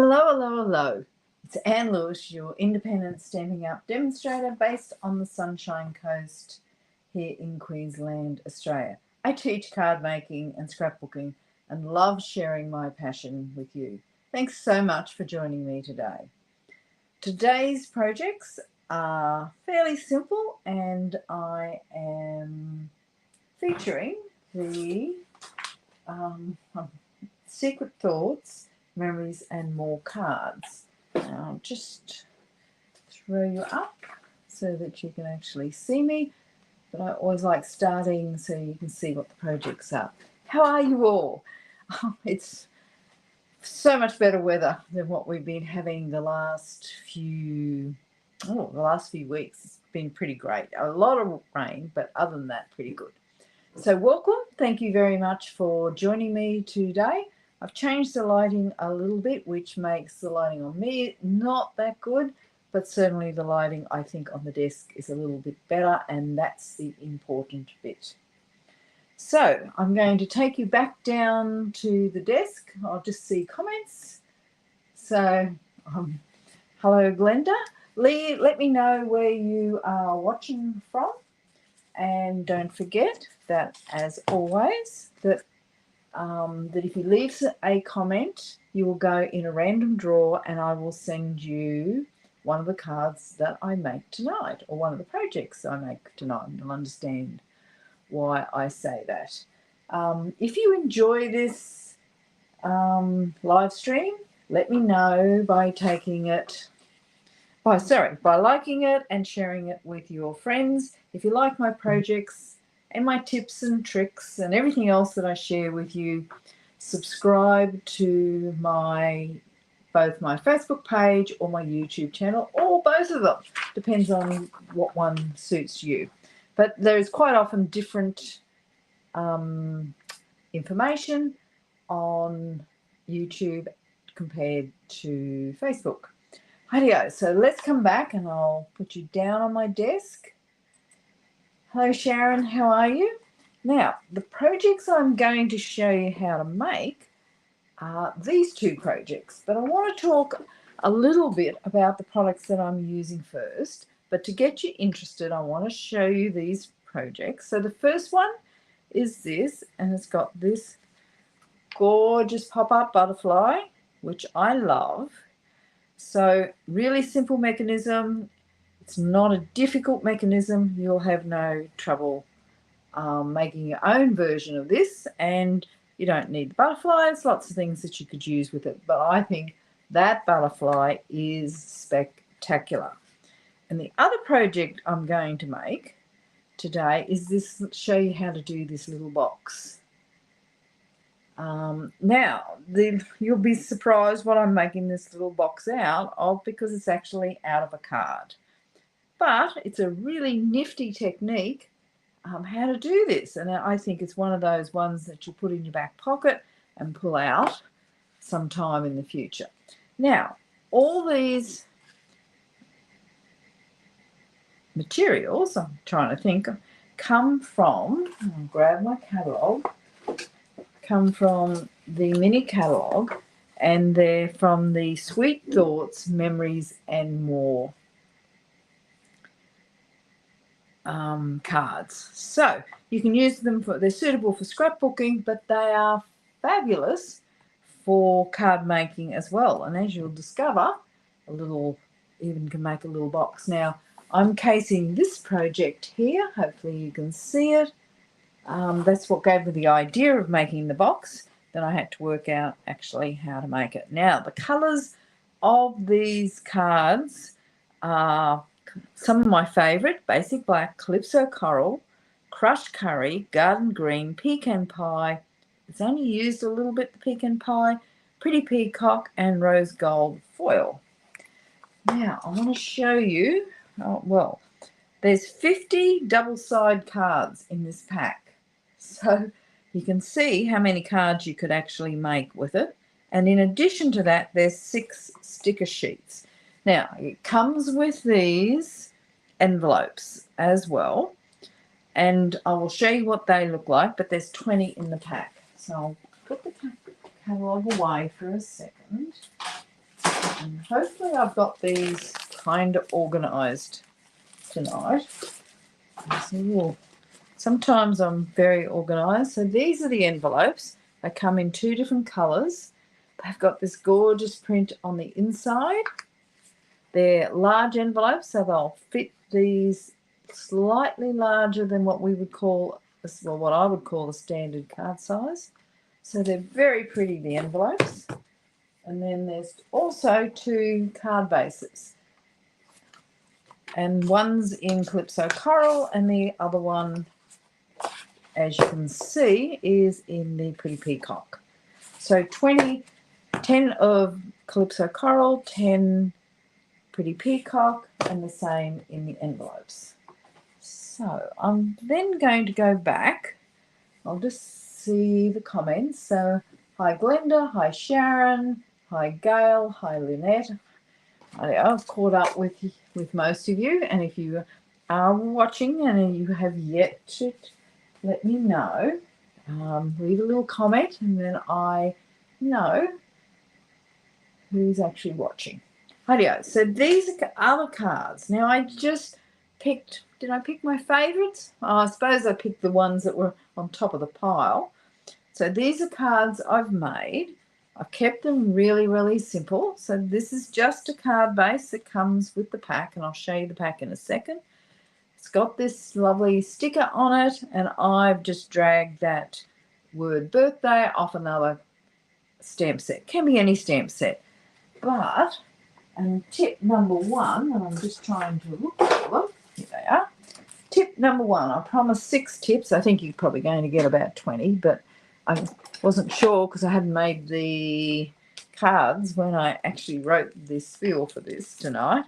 Hello, hello, hello. It's Anne Lewis, your independent Stampin' Up demonstrator based on the Sunshine Coast here in Queensland, Australia. I teach card making and scrapbooking and love sharing my passion with you. Thanks so much for joining me today. Today's projects are fairly simple and I am featuring the Secret Thoughts, Memories and More cards. I'll just throw you up so that you can actually see me, but I always like starting so you can see what the projects are. How are you all? It's so much better weather than what we've been having the last few weeks. It's been pretty great. A lot of rain, but other than that, pretty good. So welcome. Thank you very much for joining me today. I've changed the lighting a little bit, which makes the lighting on me not that good, but certainly the lighting I think on the desk is a little bit better, and that's the important bit. So I'm going to take you back down to the desk. I'll just see comments. So hello Glenda. Lee, let me know where you are watching from. And don't forget that, as always, that if you leave a comment, you will go in a random draw and I will send you one of the cards that I make tonight, or one of the projects I make tonight, and you'll understand why I say that. If you enjoy this live stream, let me know by liking it and sharing it with your friends. If you like my projects and my tips and tricks and everything else that I share with you, subscribe to both my Facebook page or my YouTube channel, or both of them. Depends on what one suits you. But there is quite often different information on YouTube compared to Facebook. Rightio, so let's come back and I'll put you down on my desk. Hello Sharon, how are you? Now, the projects I'm going to show you how to make are these two projects, but I want to talk a little bit about the products that I'm using first. But to get you interested, I want to show you these projects. So the first one is this, and it's got this gorgeous pop-up butterfly, which I love. So really simple mechanism. It's not a difficult mechanism. You'll have no trouble making your own version of this, and you don't need the butterflies. Lots of things that you could use with it, but I think that butterfly is spectacular. And the other project I'm going to make today is this. Show you how to do this little box. Now, you'll be surprised what I'm making this little box out of, because it's actually out of a card. But it's a really nifty technique how to do this. And I think it's one of those ones that you'll put in your back pocket and pull out sometime in the future. Now, all these materials, I'm trying to think, come from, I'll grab my catalogue, come from the mini catalogue, and they're from the Sweet Thoughts, Memories and More cards. So you can use them they're suitable for scrapbooking, but they are fabulous for card making as well. And as you'll discover, even can make a little box. Now, I'm casing this project here. Hopefully you can see it. That's what gave me the idea of making the box. Then I had to work out actually how to make it. Now, the colours of these cards are some of my favourite: Basic Black, Calypso Coral, Crushed Curry, Garden Green, Pecan Pie. It's only used a little bit, the Pecan Pie, Pretty Peacock, and Rose Gold Foil. Now, I want to show you, there's 50 double-side cards in this pack. So you can see how many cards you could actually make with it. And in addition to that, there's 6 sticker sheets. Now, it comes with these envelopes as well, and I will show you what they look like, but there's 20 in the pack. So I'll put the catalogue away for a second. And hopefully I've got these kind of organised tonight. So, sometimes I'm very organised. So these are the envelopes. They come in 2 different colours. They've got this gorgeous print on the inside. They're large envelopes, so they'll fit these slightly larger than what we would call, well, what I would call a standard card size. So they're very pretty, the envelopes. And then there's also 2 card bases. And one's in Calypso Coral and the other one, as you can see, is in the Pretty Peacock. So 10 of Calypso Coral, 10 Pretty Peacock, and the same in the envelopes. So I'm then going to go back. I'll just see the comments. So hi Glenda, hi Sharon, hi Gail, hi Lynette. I've caught up with most of you, and if you are watching and you have yet to let me know, leave a little comment and then I know who's actually watching. Rightio, so these are other cards. Now I just picked, did I pick my favourites? Oh, I suppose I picked the ones that were on top of the pile. So these are cards I've made. I've kept them really, really simple. So this is just a card base that comes with the pack, and I'll show you the pack in a second. It's got this lovely sticker on it, and I've just dragged that word birthday off another stamp set. Can be any stamp set. But, and tip number 1, and I'm just trying to look for them. Here they are. Tip number 1, I promised 6 tips. I think you're probably going to get about 20, but I wasn't sure because I hadn't made the cards when I actually wrote this spiel for this tonight.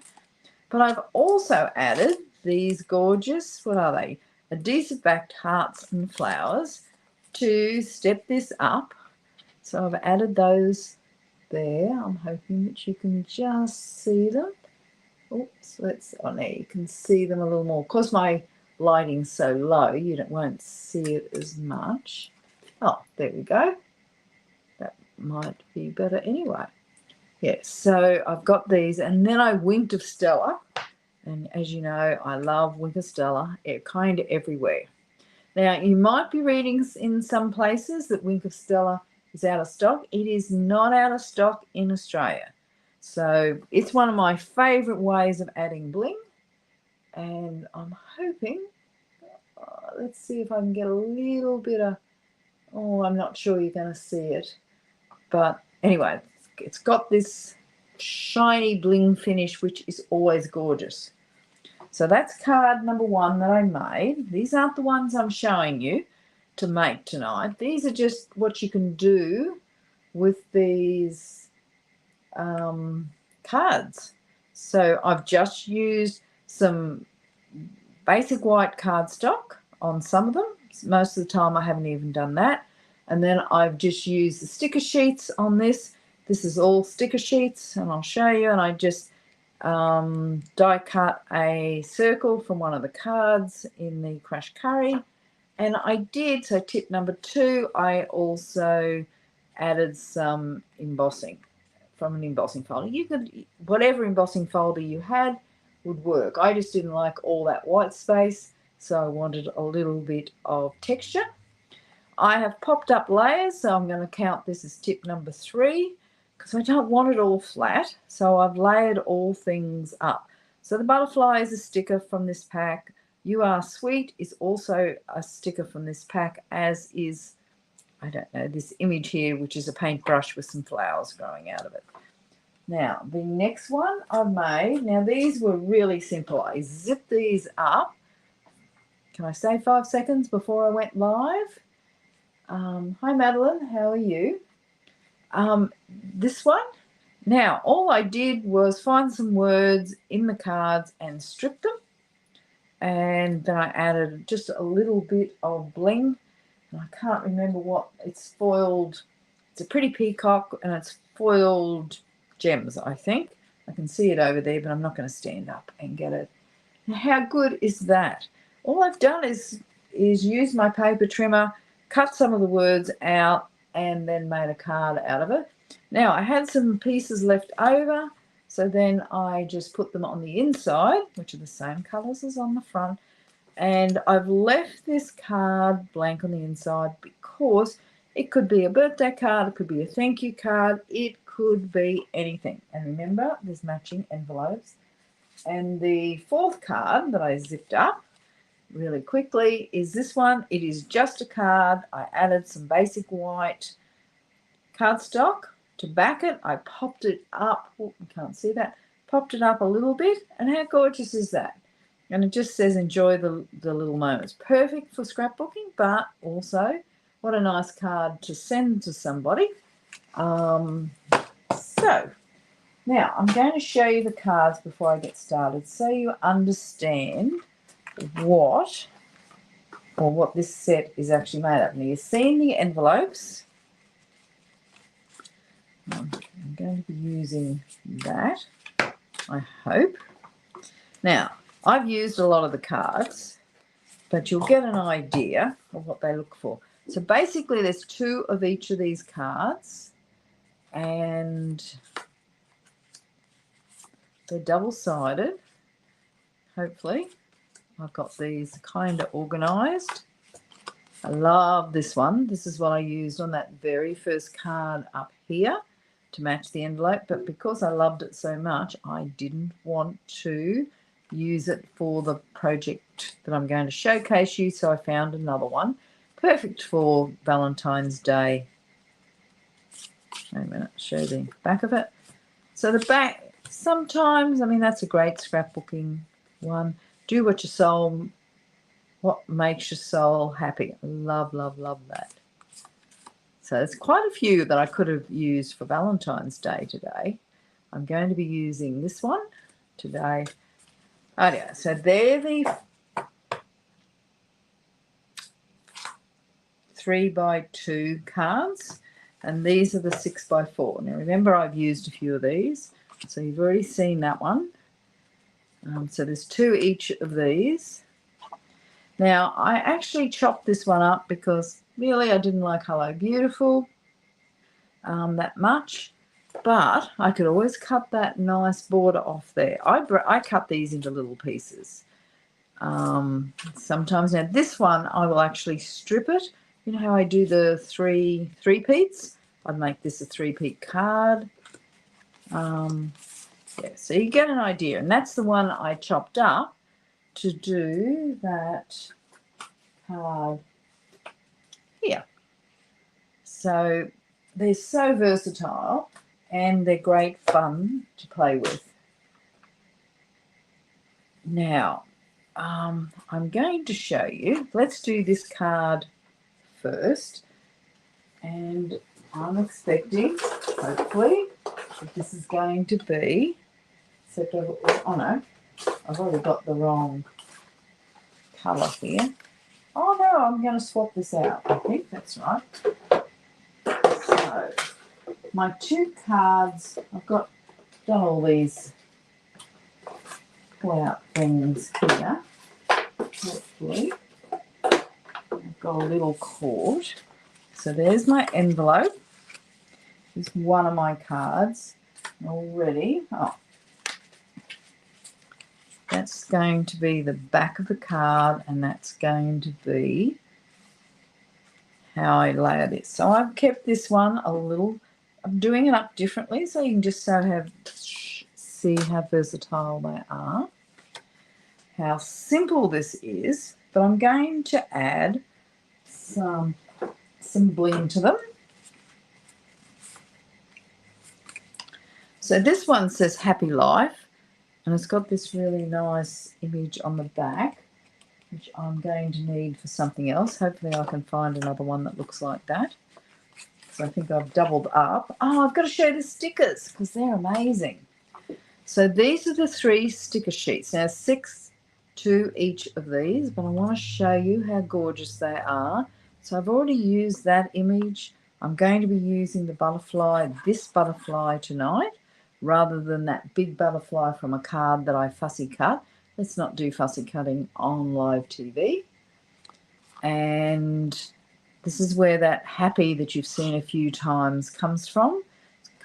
But I've also added these gorgeous, what are they? Adhesive backed hearts and flowers to step this up. So I've added those there. I'm hoping that you can just see them. Oops, oh, now you can see them a little more. Because my lighting's so low, you won't see it as much. Oh, there we go. That might be better anyway. Yeah, so I've got these, and then I winked of Stella. And as you know, I love Wink of Stella, kind of everywhere. Now, you might be reading in some places that Wink of Stella is out of stock. It is not out of stock in Australia. So it's one of my favourite ways of adding bling. And I'm hoping, let's see if I can get a little bit of, oh, I'm not sure you're going to see it. But anyway, it's got this shiny bling finish, which is always gorgeous. So that's card number 1 that I made. These aren't the ones I'm showing you to make tonight. These are just what you can do with these cards. So I've just used some basic white cardstock on some of them. Most of the time I haven't even done that. And then I've just used the sticker sheets on this. This is all sticker sheets, and I'll show you. And I just die cut a circle from one of the cards in the Crash Curry. And I did, so tip number 2, I also added some embossing from an embossing folder. You could, whatever embossing folder you had would work. I just didn't like all that white space, so I wanted a little bit of texture. I have popped up layers, so I'm going to count this as tip number 3 because I don't want it all flat, so I've layered all things up. So the butterfly is a sticker from this pack. You Are Sweet is also a sticker from this pack, as is, I don't know, this image here, which is a paintbrush with some flowers growing out of it. Now, the next one I've made, now these were really simple. I zipped these up. Can I stay 5 seconds before I went live? Hi, Madeline, how are you? This one, now all I did was find some words in the cards and strip them. And then I added just a little bit of bling. And I can't remember what, it's foiled, it's a Pretty Peacock and it's foiled gems, I think. I can see it over there, but I'm not going to stand up and get it. Now, how good is that? All I've done is use my paper trimmer, cut some of the words out, and then made a card out of it. Now, I had some pieces left over, So then I just put them on the inside, which are the same colours as on the front. And I've left this card blank on the inside because it could be a birthday card, it could be a thank you card, it could be anything. And remember, there's matching envelopes. And the fourth card that I zipped up really quickly is this one. It is just a card. I added some basic white cardstock to back it. I popped it up. Oh, you can't see that. Popped it up a little bit. And how gorgeous is that? And it just says enjoy the little moments. Perfect for scrapbooking, but also what a nice card to send to somebody. So now I'm going to show you the cards before I get started so you understand what this set is actually made of. Now you've seen the envelopes. I'm going to be using that, I hope. Now, I've used a lot of the cards, but you'll get an idea of what they look for. So basically there's 2 of each of these cards, and they're double-sided, hopefully. I've got these kind of organised. I love this one. This is what I used on that very first card up here to match the envelope, but because I loved it so much, I didn't want to use it for the project that I'm going to showcase you, so I found another one. Perfect for Valentine's Day. Wait a minute, show the back of it. So the back, sometimes, I mean, that's a great scrapbooking one. Do what makes your soul happy. Love, love, love that. So there's quite a few that I could have used for Valentine's Day today. I'm going to be using this one today. Oh yeah, so they're the 3x2 cards, and these are the 6x4. Now remember, I've used a few of these, so you've already seen that one. So there's 2 each of these. Now I actually chopped this one up because really I didn't like Hello Beautiful that much, but I could always cut that nice border off there. I cut these into little pieces. Sometimes, now this one I will actually strip it. You know how I do the three-peats? I'd make this a 3-peat card. Yeah, so you get an idea, and that's the one I chopped up to do that card here. So they're so versatile and they're great fun to play with. Now, I'm going to show you. Let's do this card first, and I'm expecting, hopefully, that this is going to be, except oh no, I've already got the wrong colour here. Oh no, I'm going to swap this out. I think that's right. So my 2 cards, I've done all these pull-out things here. Hopefully, I've got a little cord. So there's my envelope. There's one of my cards already. Oh, that's going to be the back of the card, and that's going to be how I layer this. So I've kept this one a little, I'm doing it up differently so you can just see how versatile they are, how simple this is, but I'm going to add some bling to them. So this one says Happy Life, and it's got this really nice image on the back, which I'm going to need for something else. Hopefully I can find another one that looks like that. So I think I've doubled up. Oh, I've got to show the stickers because they're amazing. So these are the 3 sticker sheets. Now 6 to each of these, but I want to show you how gorgeous they are. So I've already used that image. I'm going to be using the butterfly, this butterfly tonight, rather than that big butterfly from a card that I fussy cut. Let's not do fussy cutting on live TV. And this is where that happy that you've seen a few times comes from.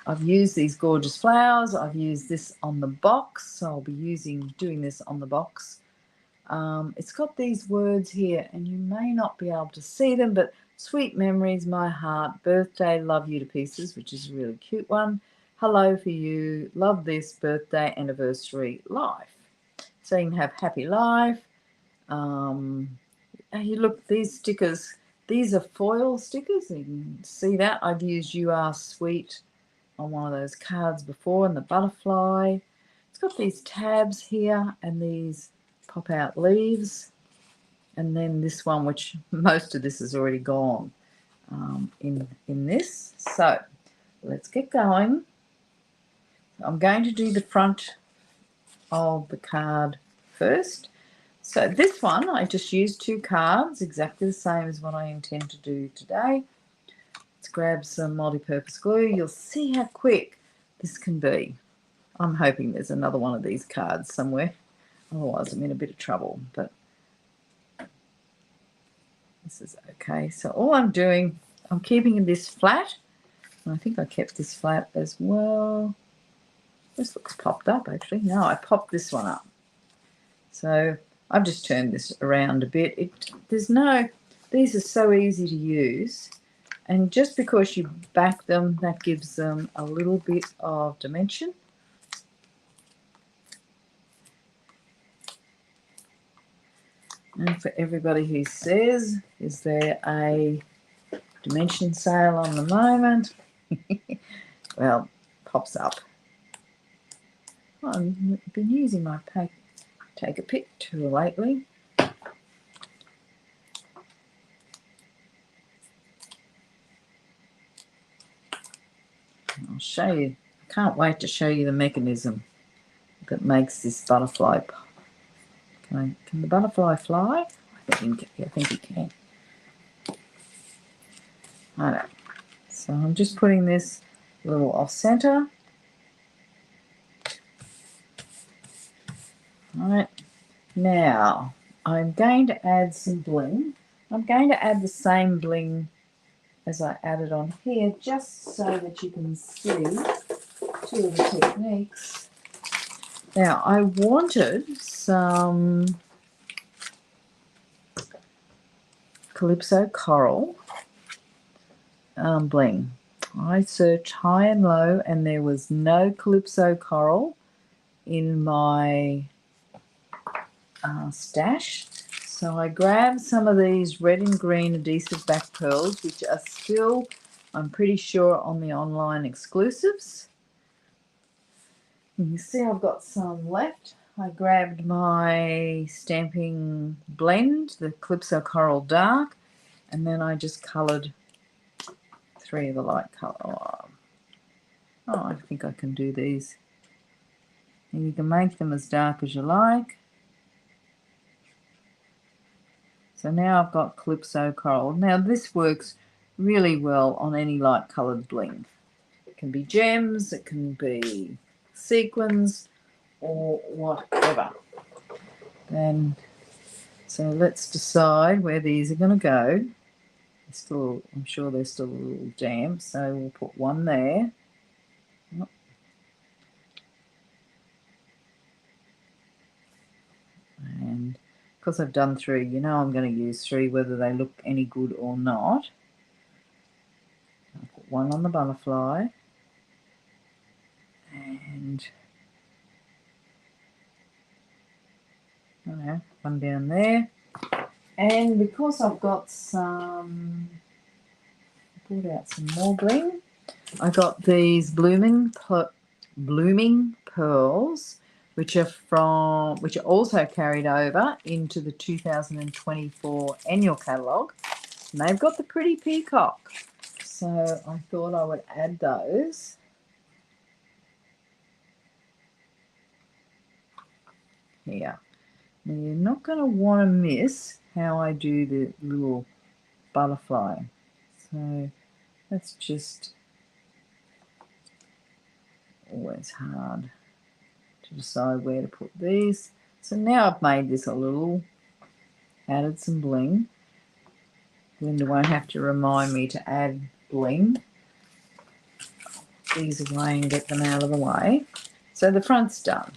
I've used these gorgeous flowers. I've used this on the box, so I'll be doing this on the box. It's got these words here, and you may not be able to see them, but sweet memories, my heart, birthday, love you to pieces, which is a really cute one. Hello for you, love this, birthday, anniversary, life. So you can have happy life. You look, these stickers, these are foil stickers. You can see that. I've used You Are Sweet on one of those cards before, and the butterfly. It's got these tabs here and these pop out leaves, and then this one, which most of this is already gone in this. So let's get going. I'm going to do the front of the card first. So this one, I just used 2 cards, exactly the same as what I intend to do today. Let's grab some multi-purpose glue. You'll see how quick this can be. I'm hoping there's another one of these cards somewhere. Otherwise, I'm in a bit of trouble, but this is okay. So all I'm doing, I'm keeping this flat. And I think I kept this flat as well. This looks popped up, actually. No, I popped this one up. So I've just turned this around a bit. These are so easy to use. And just because you back them, that gives them a little bit of dimension. And for everybody who says, is there a dimension sale on the moment? Well, pops up. I've been using my take a pic tool lately. I'll show you. I can't wait to show you the mechanism that makes this butterfly. Can the butterfly fly? I think it can. I know. So I'm just putting this a little off center. All right. Now I'm going to add some bling. I'm going to add the same bling as I added on here, just so that you can see 2 of the techniques. Now I wanted some Calypso Coral bling. I searched high and low, and there was no Calypso Coral in my stash. So I grabbed some of these red and green adhesive back pearls, which are still, I'm pretty sure, on the online exclusives. You can see I've got some left. I grabbed my stamping blend, the Calypso Coral Dark, and then I just coloured 3 of the light colour. Oh, I think I can do these. And you can make them as dark as you like. So now I've got Calypso Coral. Now this works really well on any light coloured bling. It can be gems, it can be sequins, or whatever. And so let's decide where these are going to go. I'm sure they're still a little damp, so we'll put one there. And because I've done 3, you know I'm going to use 3 whether they look any good or not. I'll put one on the butterfly. And I don't know, one down there. And because I've got some, I brought out some more bling. I got these blooming pearls, which are also carried over into the 2024 annual catalogue. And they've got the pretty peacock. So I thought I would add those. Here. Now you're not going to want to miss how I do the little butterfly. So that's just always hard to decide where to put these. So now I've made this a little, added some bling. Linda won't have to remind me to add bling. these away and get them out of the way. So the front's done.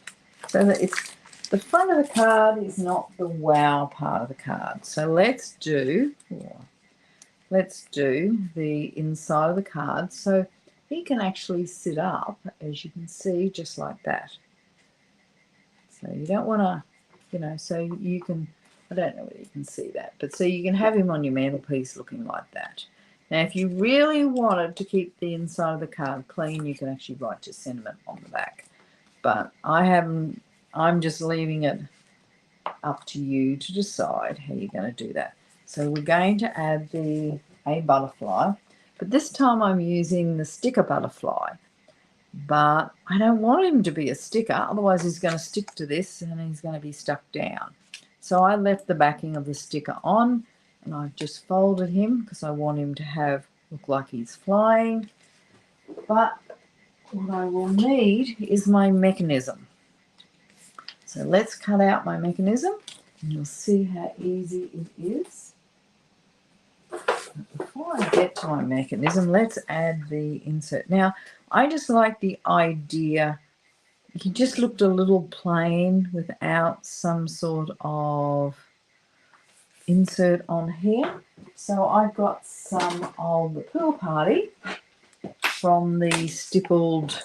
So that it's the front of the card is not the wow part of the card. So let's do the inside of the card. So he can actually sit up, as you can see, just like that. So you don't want to, you know, so you can, I don't know whether you can see that, but so you can have him on your mantelpiece looking like that. Now, if you really wanted to keep the inside of the card clean, you can actually write your sentiment on the back. But I'm just leaving it up to you to decide how you're going to do that. So we're going to add a butterfly, but this time I'm using the sticker butterfly. But I don't want him to be a sticker, otherwise he's going to stick to this and he's going to be stuck down. So I left the backing of the sticker on, and I've just folded him because I want him to look like he's flying. But what I will need is my mechanism. So let's cut out my mechanism and you'll see how easy it is. Before I get to my mechanism, let's add the insert. Now, I just like the idea, he just looked a little plain without some sort of insert on here. So I got some of the Pool Party from the stippled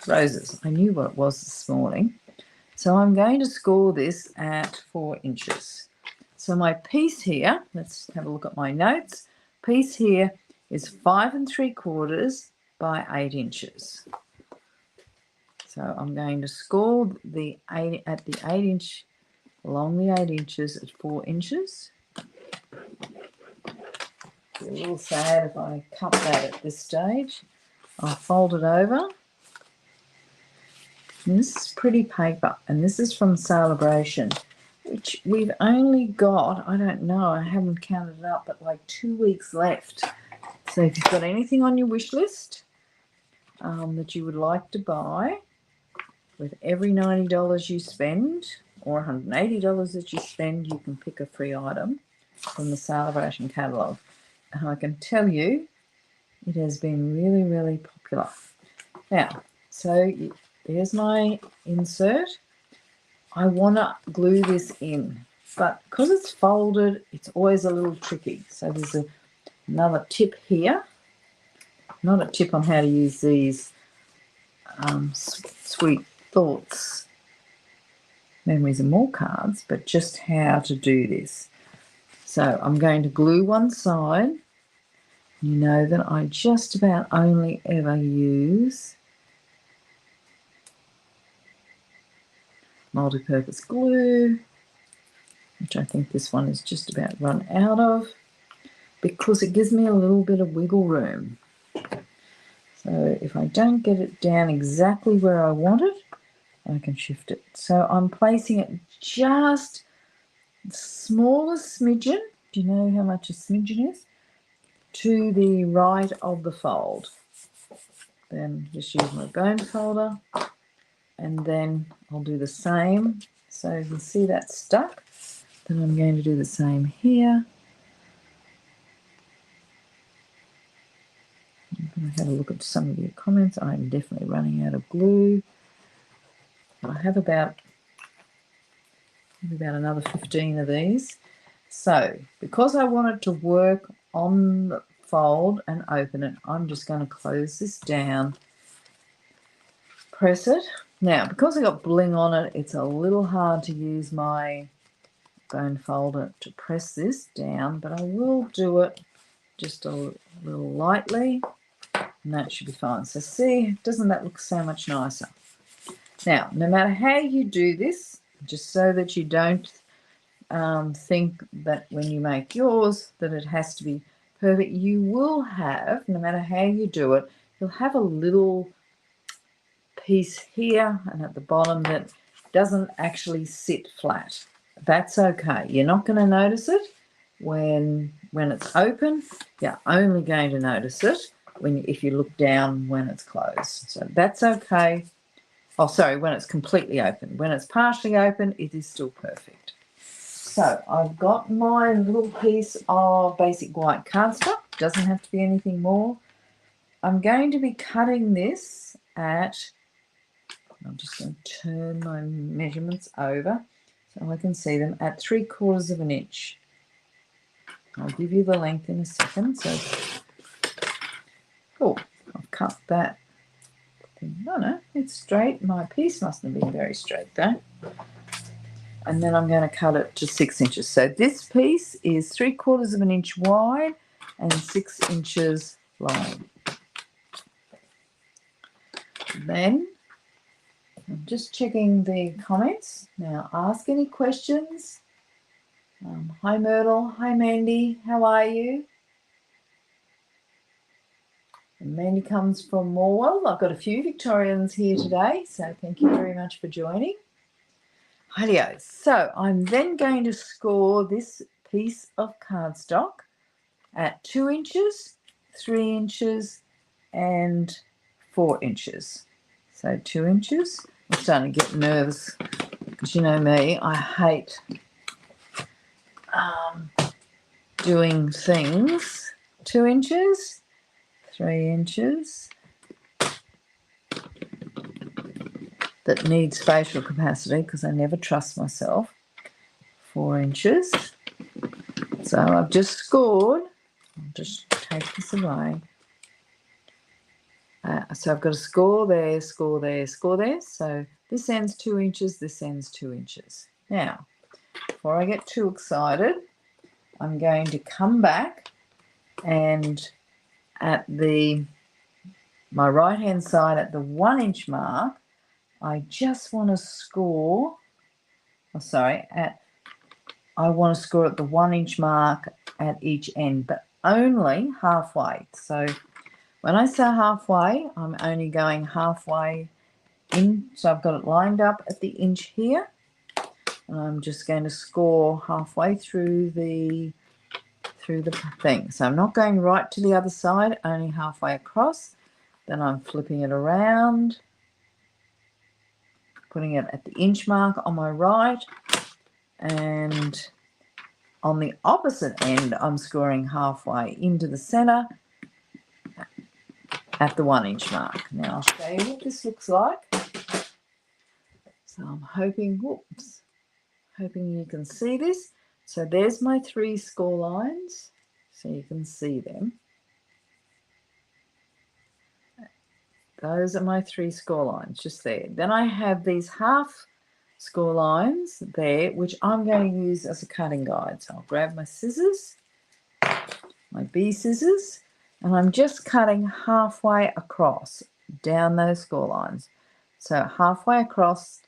roses. I knew what it was this morning. So I'm going to score this at 4 inches. So my piece here, let's have a look at my notes. Piece here is 5 3/4 by 8 inches. So I'm going to score the 8 at the 8 inch, along the 8 inches at 4 inches. Be a little sad if I cut that at this stage. I'll fold it over. And this is pretty paper, and this is from Celebration, which we've only got, I don't know, I haven't counted it up, but like 2 weeks left. So if you've got anything on your wish list that you would like to buy, with every $90 you spend or $180 that you spend, you can pick a free item from the Celebration catalogue. And I can tell you, it has been really, really popular. Now, so there's my insert. I want to glue this in, but because it's folded, it's always a little tricky. So there's another tip here. Not a tip on how to use these Sweet Thoughts Memories and More cards, but just how to do this. So I'm going to glue one side. You know that I just about only ever use multi-purpose glue, which I think this one is just about run out of, because it gives me a little bit of wiggle room. So if I don't get it down exactly where I want it, I can shift it. So I'm placing it just the smallest smidgen, do you know how much a smidgen is, to the right of the fold. Then just use my bone folder, and then I'll do the same. So you can see that's stuck. Then I'm going to do the same here. I'm going to have a look at some of your comments. I'm definitely running out of glue. I have about another 15 of these. So because I want it to work on the fold and open it, I'm just going to close this down, press it. Now, because I got bling on it, it's a little hard to use my bone folder to press this down, but I will do it just a little lightly, and that should be fine. So see, doesn't that look so much nicer? Now, no matter how you do this, just so that you don't think that when you make yours that it has to be perfect, you will have, no matter how you do it, you'll have a little piece here and at the bottom that doesn't actually sit flat. That's okay. You're not going to notice it when it's open. You're only going to notice it if you look down when it's closed. So that's okay. Oh, sorry, when it's completely open. When it's partially open, it is still perfect. So I've got my little piece of basic white cardstock. Doesn't have to be anything more. I'm going to be cutting this at, I'm just going to turn my measurements over so I can see them, at 3/4 of an inch. I'll give you the length in a second. So, oh, I've cut that. No, it's straight. My piece mustn't have been very straight though. And then I'm going to cut it to 6 inches. So this piece is 3/4 of an inch wide and 6 inches long. Then I'm just checking the comments. Now, ask any questions. Hi Myrtle, hi Mandy, how are you? And Mandy comes from Morwell. I've got a few Victorians here today, so thank you very much for joining. Rightio. So I'm then going to score this piece of cardstock at 2 inches, 3 inches, and 4 inches. So 2 inches. I'm starting to get nervous because you know me, I hate doing things. 2 inches, 3 inches, that need spatial capacity because I never trust myself. 4 inches. So I've just scored. I'll just take this away. So I've got a score there, score there, score there. So this end's 2 inches, this end's 2 inches. Now, before I get too excited, I'm going to come back and at my right hand side at the 1 inch mark, I just want to score, I want to score at the 1 inch mark at each end, but only halfway. So when I say halfway, I'm only going halfway in. So I've got it lined up at the inch here. And I'm just going to score halfway through the thing. So I'm not going right to the other side, only halfway across. Then I'm flipping it around, putting it at the inch mark on my right, and on the opposite end, I'm scoring halfway into the center at the 1 inch mark. Now I'll show you what this looks like. So I'm hoping you can see this. So there's my 3 score lines, so you can see them. Those are my 3 score lines, just there. Then I have these half score lines there, which I'm going to use as a cutting guide. So I'll grab my scissors, my B scissors, and I'm just cutting halfway across down those score lines. So halfway across,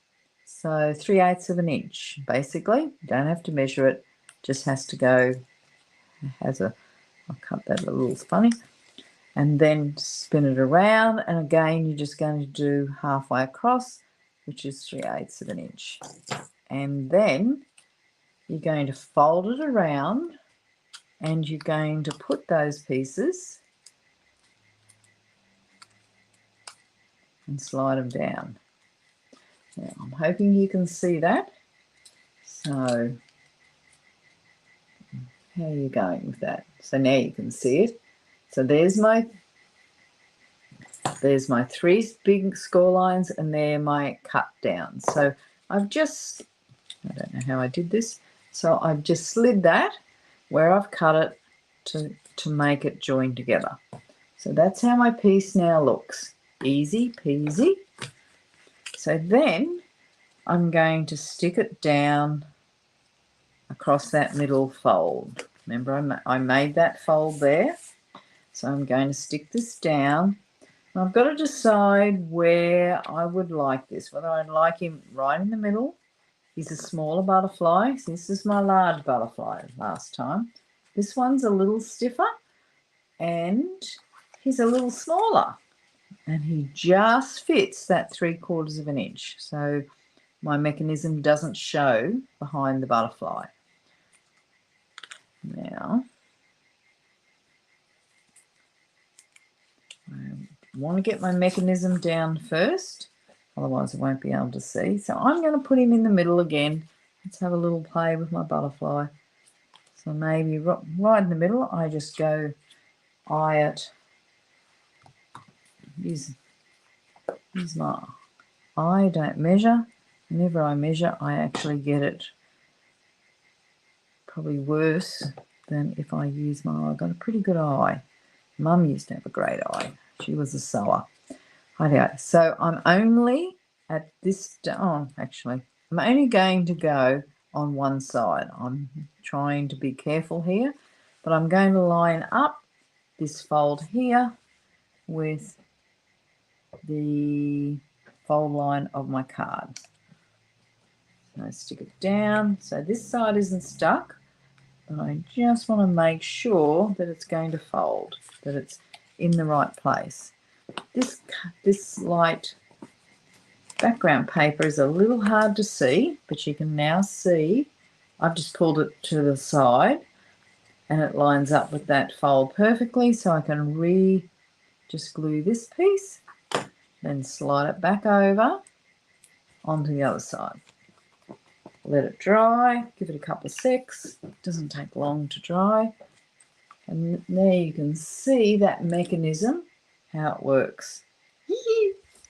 so 3/8 of an inch, basically. You don't have to measure it, just has to go, I'll cut that a little funny, and then spin it around, and again you're just going to do halfway across, which is 3/8 of an inch. And then you're going to fold it around and you're going to put those pieces and slide them down. Now, I'm hoping you can see that. So how are you going with that? So now you can see it. So there's my 3 big score lines, and they're my cut down. So I don't know how I did this. So I've just slid that where I've cut it to make it join together. So that's how my piece now looks. Easy peasy. So then I'm going to stick it down across that middle fold. Remember, I made that fold there. So I'm going to stick this down. And I've got to decide where I would like this, whether I'd like him right in the middle. He's a smaller butterfly. So this is my large butterfly last time. This one's a little stiffer and he's a little smaller. And he just fits that 3/4 of an inch. So my mechanism doesn't show behind the butterfly. Now, I want to get my mechanism down first, otherwise I won't be able to see. So I'm going to put him in the middle again. Let's have a little play with my butterfly. So maybe right in the middle, I just go eye it use my, I don't measure. Whenever I measure, I actually get it probably worse than if I use my eye. I've got a pretty good eye. Mum used to have a great eye. She was a sewer. Okay, so I'm only at this, actually, I'm only going to go on one side. I'm trying to be careful here, but I'm going to line up this fold here with the fold line of my card. So I stick it down so this side isn't stuck, but I just want to make sure that it's going to fold, that it's in the right place. This light background paper is a little hard to see, but you can now see I've just pulled it to the side and it lines up with that fold perfectly, so I can just glue this piece, then slide it back over onto the other side. Let it dry, give it a couple of secs. It doesn't take long to dry. And there you can see that mechanism, how it works.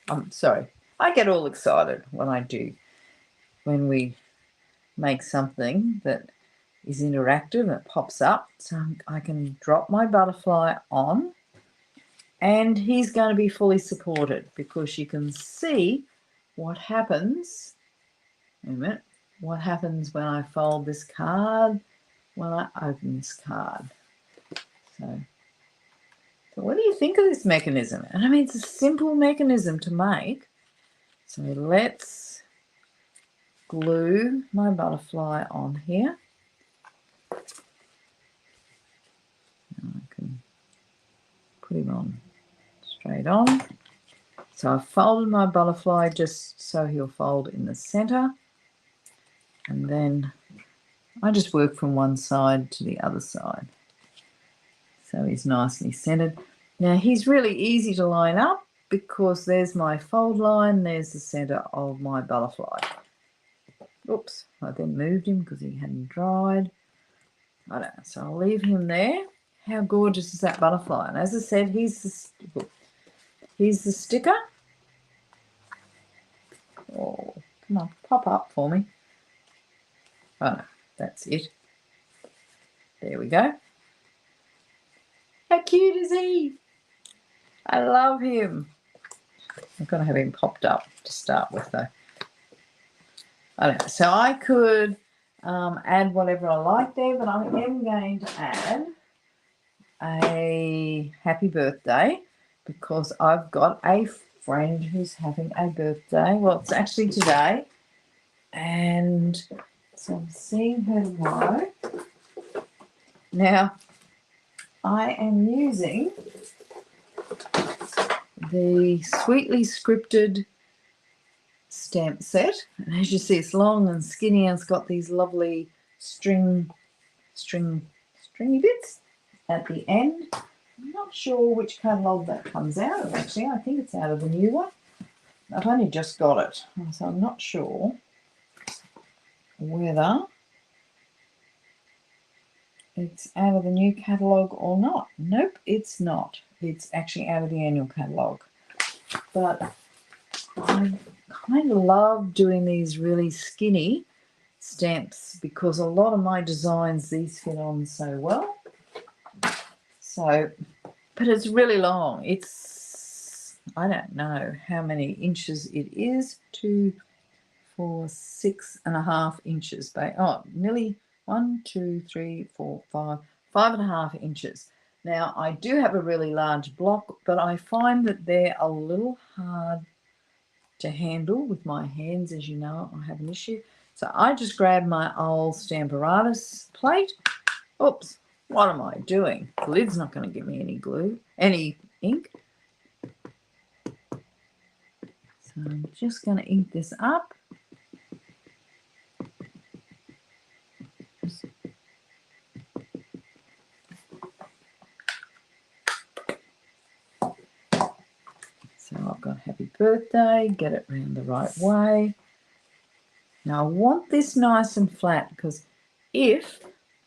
I'm sorry, I get all excited when we make something that is interactive and it pops up. So I can drop my butterfly on and he's going to be fully supported because you can see what happens. Wait a minute. What happens when I fold this card, when I open this card. So what do you think of this mechanism? And I mean, it's a simple mechanism to make. So let's glue my butterfly on here. And I can put him on straight on. So I've folded my butterfly just so he'll fold in the center. And then I just work from one side to the other side. So he's nicely centered. Now he's really easy to line up because there's my fold line, there's the center of my butterfly. Oops, I then moved him because he hadn't dried. I don't know, so I'll leave him there. How gorgeous is that butterfly? And as I said, he's the sticker. Oh, come on, pop up for me. Oh no, that's it. There we go. How cute is he? I love him. I'm going to have him popped up to start with though. I don't know. So I could add whatever I like there, but I am going to add a happy birthday because I've got a friend who's having a birthday. Well, it's actually today. And so I'm seeing her tomorrow. Now, I am using the Sweetly Scripted stamp set. And as you see, it's long and skinny and it's got these lovely stringy bits at the end. I'm not sure which catalogue that comes out of, actually. I think it's out of the new one. I've only just got it, so I'm not sure whether it's out of the new catalogue or not. Nope, it's not. It's actually out of the annual catalogue. But I kind of love doing these really skinny stamps because a lot of my designs, these fit on so well. So, but it's really long. It's, I don't know how many inches it is. 2, 4, 6.5 inches. Nearly 1, 2, 3, 4, 5, 5.5 inches. Now, I do have a really large block, but I find that they're a little hard to handle with my hands. As you know, I have an issue. So I just grabbed my old Stamparatus plate. Oops, what am I doing? The lid's not going to give me any ink. So I'm just going to ink this up. So I've got happy birthday, get it round the right way. Now I want this nice and flat because if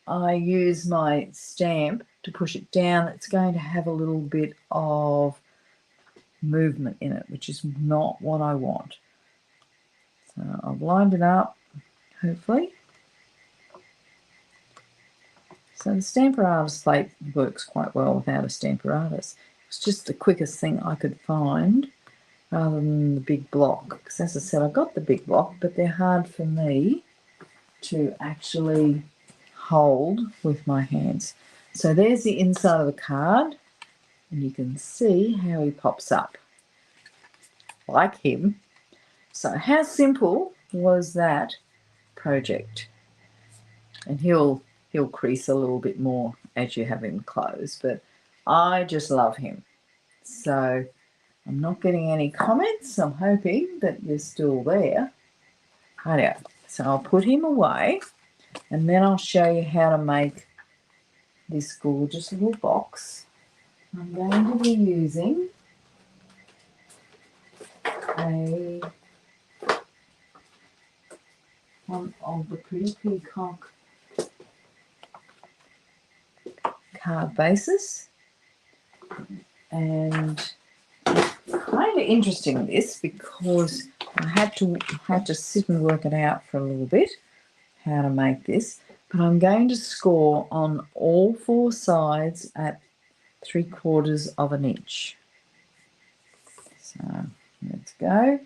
I use my stamp to push it down, it's going to have a little bit of movement in it, which is not what I want. So I've lined it up, hopefully. So the Stamparatus plate works quite well without a Stamparatus. It's just the quickest thing I could find rather than the big block. Because as I said, I got the big block, but they're hard for me to actually hold with my hands. So there's the inside of the card, and you can see how he pops up, like him. So how simple was that project? And he'll crease a little bit more as you have him close, but I just love him. So I'm not getting any comments. I'm hoping that you're still there. Right, so I'll put him away, and then I'll show you how to make this gorgeous little box. I'm going to be using one of the Pretty Peacock card bases, and kind of interesting this because I had to sit and work it out for a little bit how to make this, but I'm going to score on all four sides at 3/4 of an inch. So let's go.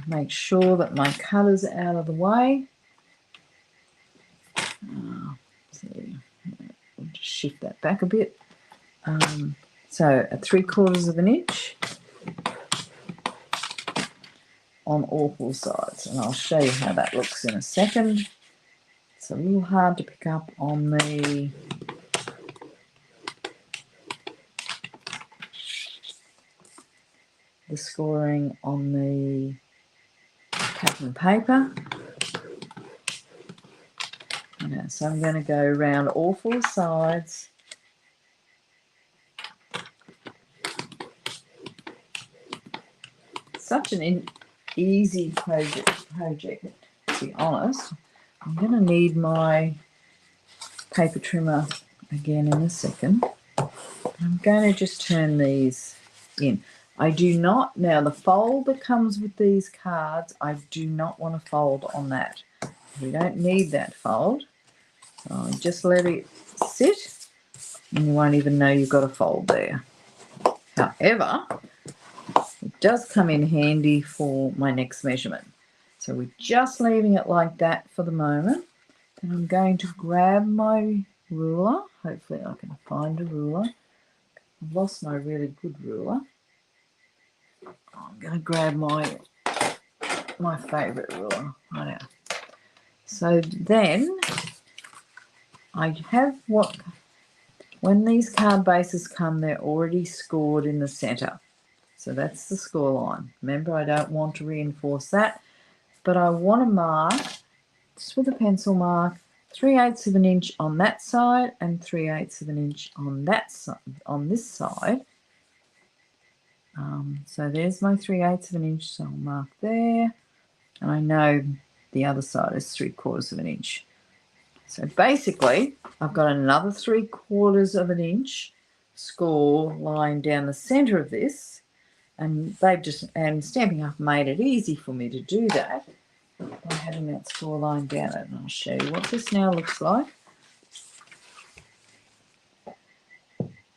Make sure that my colour's out of the way. So we'll just shift that back a bit. So at 3/4 of an inch on all four sides, and I'll show you how that looks in a second. It's a little hard to pick up on the scoring on the packing paper. Okay, so I'm going to go around all four sides. Such an easy project, to be honest. I'm going to need my paper trimmer again in a second. I'm going to just turn these in. I do not, now the fold that comes with these cards, I do not want to fold on that. We don't need that fold. So just let it sit and you won't even know you've got a fold there. However, it does come in handy for my next measurement. So we're just leaving it like that for the moment. Then I'm going to grab my ruler. Hopefully I can find a ruler. I've lost my really good ruler. I'm going to grab my favourite ruler right now. So then I have when these card bases come, they're already scored in the centre. So that's the score line. Remember, I don't want to reinforce that, but I want to mark, just with a pencil mark, 3/8 of an inch on that side and 3/8 of an inch on that side, on this side. So there's my 3/8 of an inch, so I'll mark there. And I know the other side is 3/4 of an inch. So basically, I've got another 3/4 of an inch score line down the centre of this. And Stampin' Up! Made it easy for me to do that by having that score line down it. And I'll show you what this now looks like.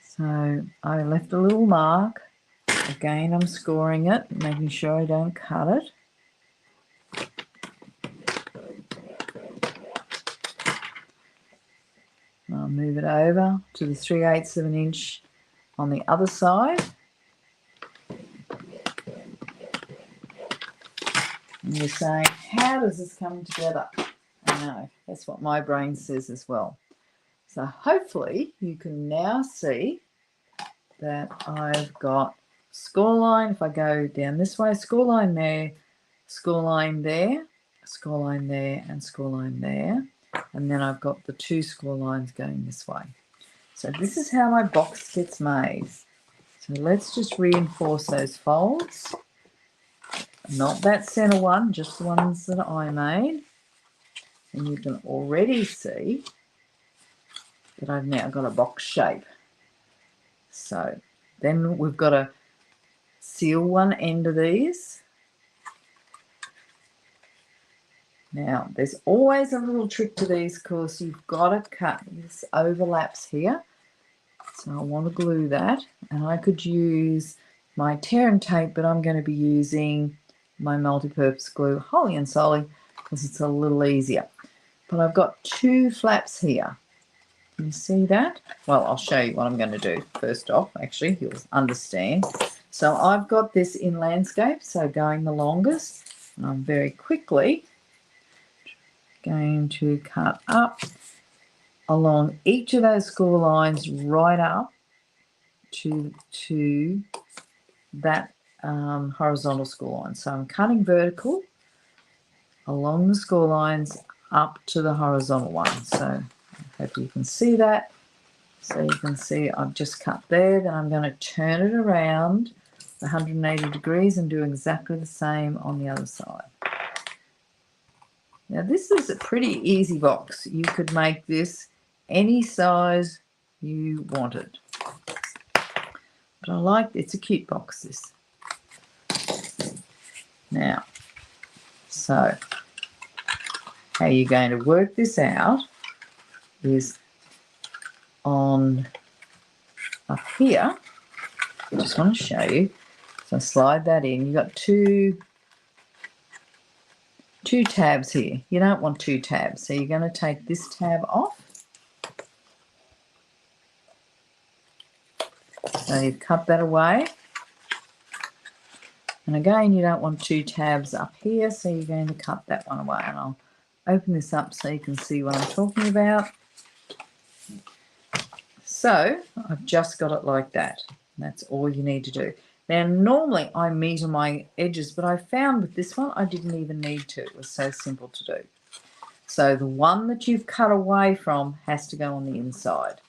So I left a little mark. Again, I'm scoring it, making sure I don't cut it. I'll move it over to the 3/8 of an inch on the other side. And you're saying, how does this come together? I know, that's what my brain says as well. So hopefully you can now see that I've got score line. If I go down this way, score line there, score line there, score line there, and score line there. And then I've got the two score lines going this way. So this is how my box gets made. So let's just reinforce those folds. Not that center one, just the ones that I made. And you can already see that I've now got a box shape. So then we've got to seal one end of these. Now, there's always a little trick to these because you've got to cut. This overlaps here. So I want to glue that. And I could use my tear and tape, but I'm going to be using my multi-purpose glue wholly and solely because it's a little easier. But I've got 2 flaps here. Can you see that? Well, I'll show you what I'm going to do first off. Actually, you'll understand. So I've got this in landscape, so going the longest. And I'm very quickly going to cut up along each of those score lines right up to that horizontal score line. So I'm cutting vertical along the score lines up to the horizontal one. So I hope you can see that. So you can see I've just cut there. Then I'm going to turn it around 180 degrees and do exactly the same on the other side. Now this is a pretty easy box. You could make this any size you wanted. But I like, it's a cute box, this. Now, so how you're going to work this out is on up here. I just want to show you. So slide that in. You've got two tabs here. You don't want 2 tabs. So you're going to take this tab off. So you've cut that away. And again, you don't want 2 tabs up here, so you're going to cut that one away. And I'll open this up so you can see what I'm talking about. So I've just got it like that. That's all you need to do. Now, normally I meter my edges, but I found with this one I didn't even need to. It was so simple to do. So the one that you've cut away from has to go on the inside.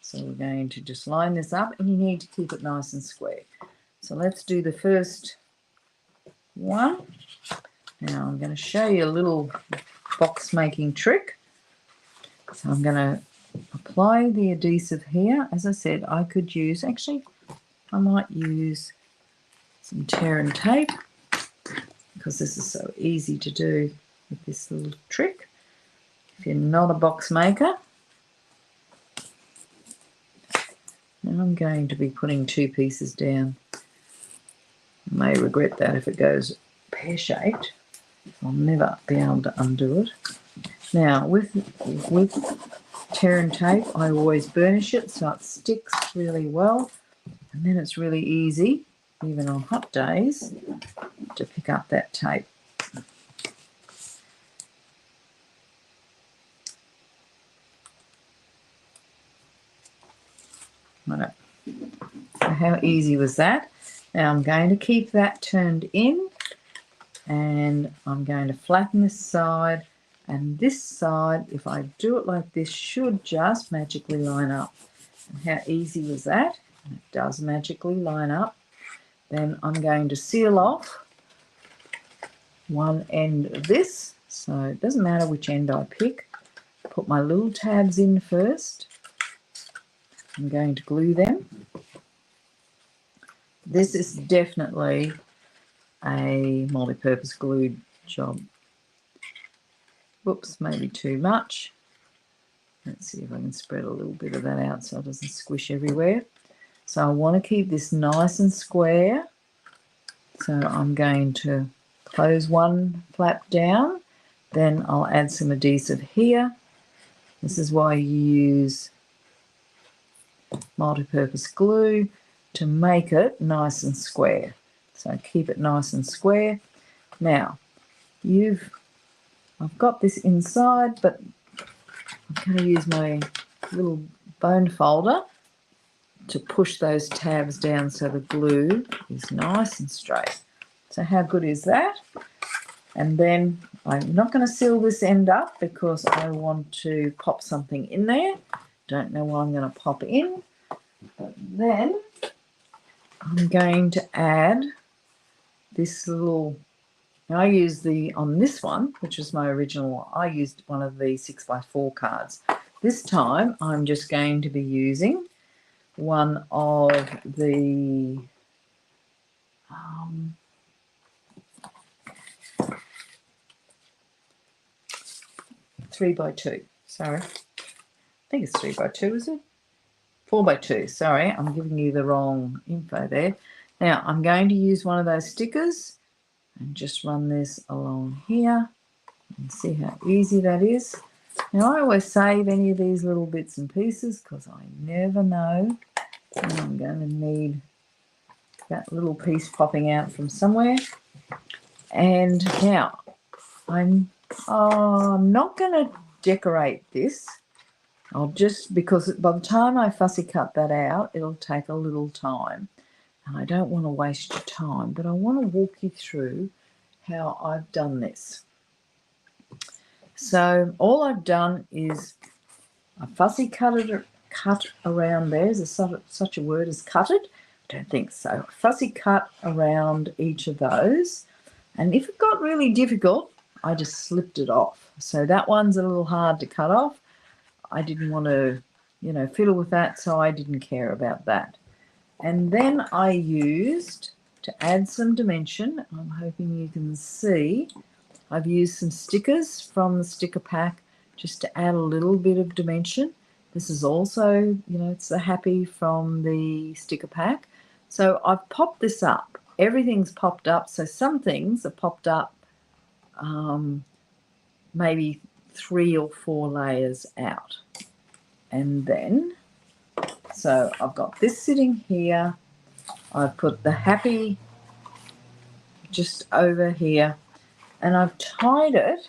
So we're going to just line this up, and you need to keep it nice and square. So let's do the first one. Now I'm going to show you a little box making trick. So I'm going to apply the adhesive here. As I said, I could use, actually, I might use some tear and tape because this is so easy to do with this little trick. If you're not a box maker, now I'm going to be putting 2 pieces down. I may regret that if it goes pear-shaped. I'll never be able to undo it. Now, with tear and tape, I always burnish it so it sticks really well. And then it's really easy, even on hot days, to pick up that tape. Right. So how easy was that? Now I'm going to keep that turned in, and I'm going to flatten this side, and this side, if I do it like this, should just magically line up. And how easy was that? And it does magically line up. Then I'm going to seal off one end of this, so it doesn't matter which end I pick. Put my little tabs in first. I'm going to glue them. This is definitely a multi-purpose glue job. Whoops, maybe too much. Let's see if I can spread a little bit of that out so it doesn't squish everywhere. So I want to keep this nice and square. So I'm going to close one flap down. Then I'll add some adhesive here. This is why you use multi-purpose glue, to make it nice and square. So keep it nice and square. Now, I've got this inside, but I'm going to use my little bone folder to push those tabs down so the glue is nice and straight. So how good is that? And then I'm not going to seal this end up because I want to pop something in there. Don't know what I'm going to pop in. But then I'm going to add this little, I use on this one, which was my original, I used one of the 6x4 cards. This time I'm just going to be using one of the Three by two. Sorry, I think it's 3 by 2, is it? 4 by 2. Sorry, I'm giving you the wrong info there. Now I'm going to use one of those stickers and just run this along here and see how easy that is. Now I always save any of these little bits and pieces because I never know when I'm going to need that little piece popping out from somewhere. And now I'm not going to decorate this. I'll just, because by the time I fussy cut that out, it'll take a little time. And I don't want to waste your time, but I want to walk you through how I've done this. So all I've done is I fussy cut around there. Is there such a word as cutted? I don't think so. I fussy cut around each of those. And if it got really difficult, I just slipped it off. So that one's a little hard to cut off. I didn't want to, fiddle with that, so I didn't care about that. And then I used, to add some dimension, I'm hoping you can see, I've used some stickers from the sticker pack just to add a little bit of dimension. This is also, it's the Happy from the sticker pack. So I've popped this up. Everything's popped up. So some things are popped up maybe 3 or 4 layers out. And then, so I've got this sitting here. I've put the Happy just over here. And I've tied it.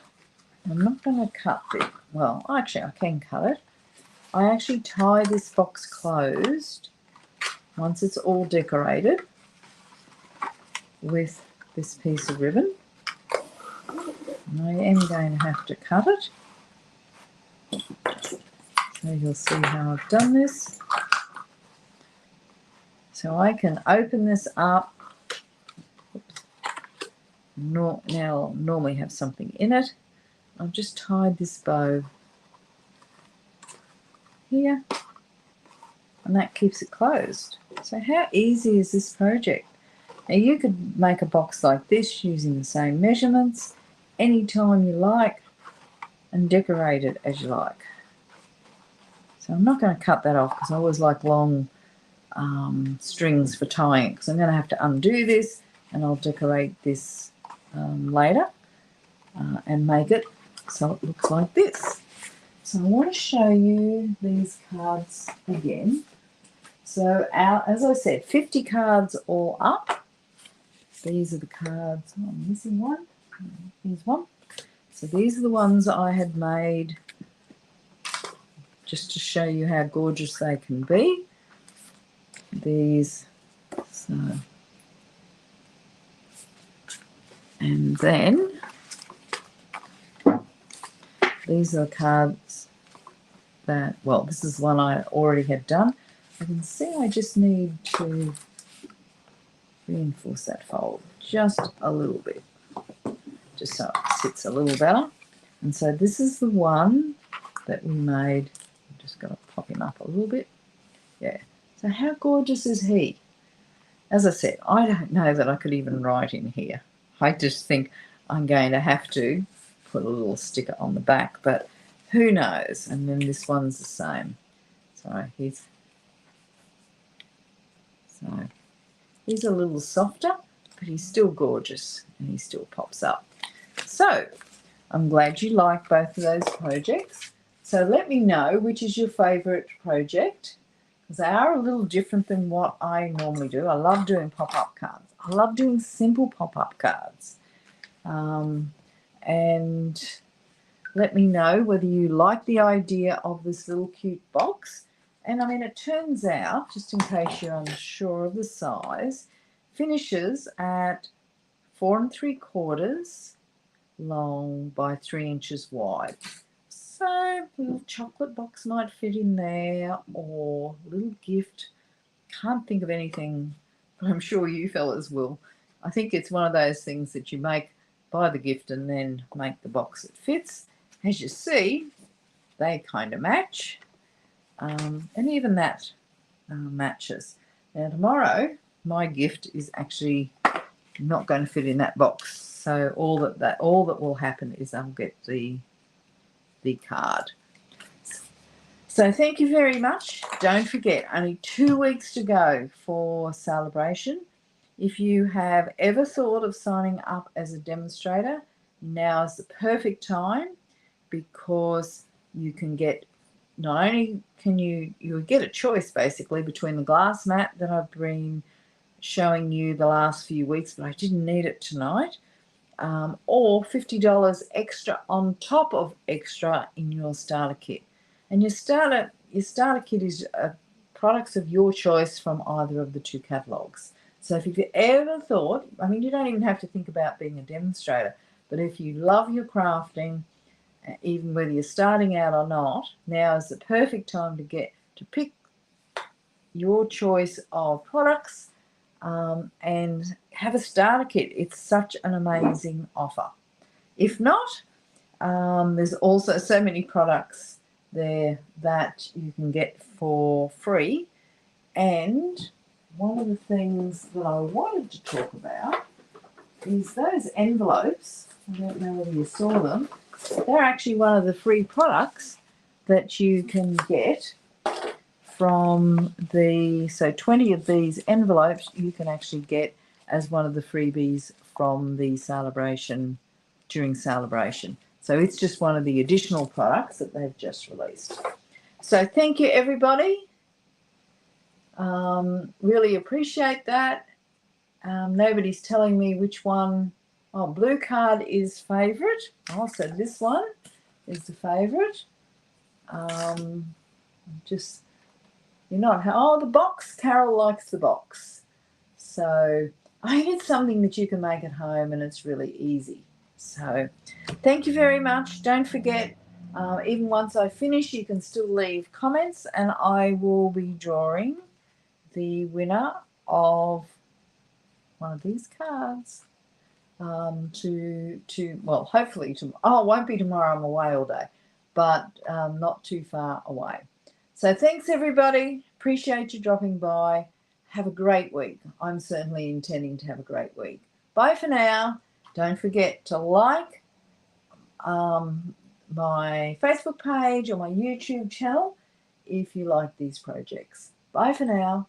I'm not going to cut it. Well, actually, I can cut it. I actually tie this box closed once it's all decorated with this piece of ribbon. And I am going to have to cut it. So you'll see how I've done this. So I can open this up. Now I'll normally have something in it. I've just tied this bow here, and that keeps it closed. So how easy is this project? Now you could make a box like this using the same measurements anytime you like and decorate it as you like. So I'm not going to cut that off because I always like long strings for tying, because I'm going to have to undo this and I'll decorate this later and make it so it looks like this. So I want to show you these cards again. So as I said, 50 cards all up. These are the cards. Oh, I'm missing one. Here's one. So these are the ones I had made just to show you how gorgeous they can be. These, so, and then these are cards that, well, this is one I already had done. I can see I just need to reinforce that fold just a little bit, just so it sits a little better. And so this is the one that we made. I'm just going to pop him up a little bit. Yeah. So how gorgeous is he? As I said, I don't know that I could even write in here. I just think I'm going to have to put a little sticker on the back, but who knows? And then this one's the same. So he's a little softer, but he's still gorgeous and he still pops up. So I'm glad you like both of those projects. So let me know which is your favourite project, because they are a little different than what I normally do. I love doing pop-up cards. I love doing simple pop-up cards. And let me know whether you like the idea of this little cute box. And I mean, it turns out, just in case you're unsure of the size, finishes at 4 3/4 long by 3 inches wide. So a little chocolate box might fit in there, or a little gift. Can't think of anything, but I'm sure you fellas will. I think it's one of those things that you buy the gift and then make the box that fits. As you see, they kind of match. And even that matches. Now tomorrow, my gift is actually not going to fit in that box. So all that will happen is I'll get the card. So thank you very much. Don't forget, only 2 weeks to go for celebration. If you have ever thought of signing up as a demonstrator, now is the perfect time, because you can get, not only can you get a choice basically between the glass mat that I've been showing you the last few weeks, but I didn't need it tonight, or $50 extra on top of extra in your starter kit. And your starter kit is products of your choice from either of the two catalogues. So if you've ever thought, I mean, you don't even have to think about being a demonstrator, but if you love your crafting, even whether you're starting out or not, now is the perfect time to pick your choice of products, and have a starter kit. It's such an amazing offer. If not, there's also so many products there that you can get for free. And one of the things that I wanted to talk about is those envelopes. I don't know whether you saw them. They're actually one of the free products that you can get from so 20 of these envelopes you can actually get as one of the freebies from the celebration, during celebration. So it's just one of the additional products that they've just released. So thank you, everybody. Really appreciate that. Nobody's telling me which one. Oh, blue card is favourite. Oh, so this one is the favourite. Just, you're not. Oh, the box. Carol likes the box. So I think it's something that you can make at home, and it's really easy. So thank you very much. Don't forget, even once I finish, you can still leave comments, and I will be drawing the winner of one of these cards well, hopefully it won't be tomorrow, I'm away all day, but not too far away. So thanks, everybody. Appreciate you dropping by. Have a great week. I'm certainly intending to have a great week. Bye for now. Don't forget to like my Facebook page or my YouTube channel if you like these projects. Bye for now.